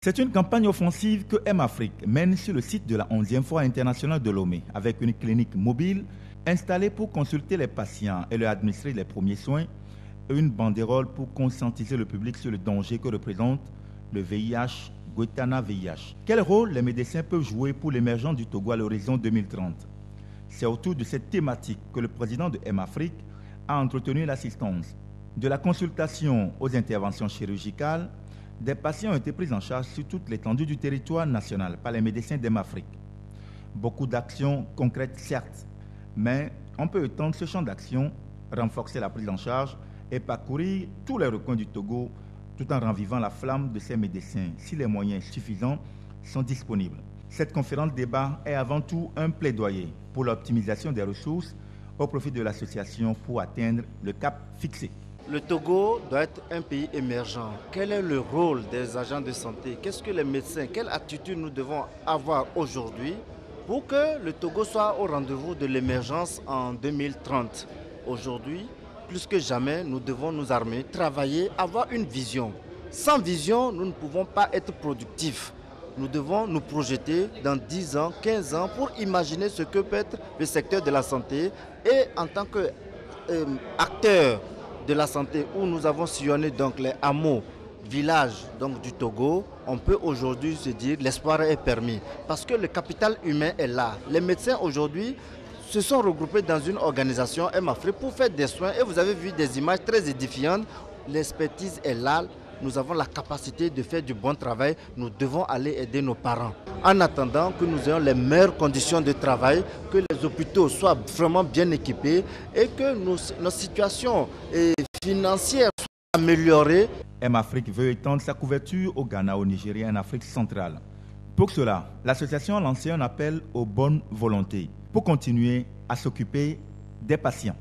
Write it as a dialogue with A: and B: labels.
A: C'est une campagne offensive que M-Afrique mène sur le site de la 11e Foire internationale de Lomé, avec une clinique mobile installée pour consulter les patients et leur administrer les premiers soins, et une banderole pour conscientiser le public sur le danger que représente le VIH, Guetana VIH. Quel rôle les médecins peuvent jouer pour l'émergence du Togo à l'horizon 2030? C'est autour de cette thématique que le président de M-Afrique a entretenu l'assistance. De la consultation aux interventions chirurgicales, des patients ont été pris en charge sur toute l'étendue du territoire national par les médecins d'M-Afrique. Beaucoup d'actions concrètes, certes, mais on peut étendre ce champ d'action, renforcer la prise en charge et parcourir tous les recoins du Togo tout en ravivant la flamme de ces médecins si les moyens suffisants sont disponibles. Cette conférence débat est avant tout un plaidoyer pour l'optimisation des ressources au profit de l'association pour atteindre le cap fixé.
B: Le Togo doit être un pays émergent. Quel est le rôle des agents de santé? Qu'est-ce que les médecins, quelle attitude nous devons avoir aujourd'hui pour que le Togo soit au rendez-vous de l'émergence en 2030? Aujourd'hui, plus que jamais, nous devons nous armer, travailler, avoir une vision. Sans vision, nous ne pouvons pas être productifs. Nous devons nous projeter dans 10 ans, 15 ans pour imaginer ce que peut être le secteur de la santé. Et en tant qu'acteur de la santé où nous avons sillonné donc les hameaux, villages donc, du Togo, on peut aujourd'hui se dire l'espoir est permis parce que le capital humain est là. Les médecins aujourd'hui se sont regroupés dans une organisation M-Afrique pour faire des soins et vous avez vu des images très édifiantes. L'expertise est là. Nous avons la capacité de faire du bon travail. Nous devons aller aider nos parents. En attendant que nous ayons les meilleures conditions de travail, que les hôpitaux soient vraiment bien équipés et que nos situations financières soient améliorées.
A: M-Afrique veut étendre sa couverture au Ghana, au Nigeria et en Afrique centrale. Pour cela, l'association a lancé un appel aux bonnes volontés pour continuer à s'occuper des patients.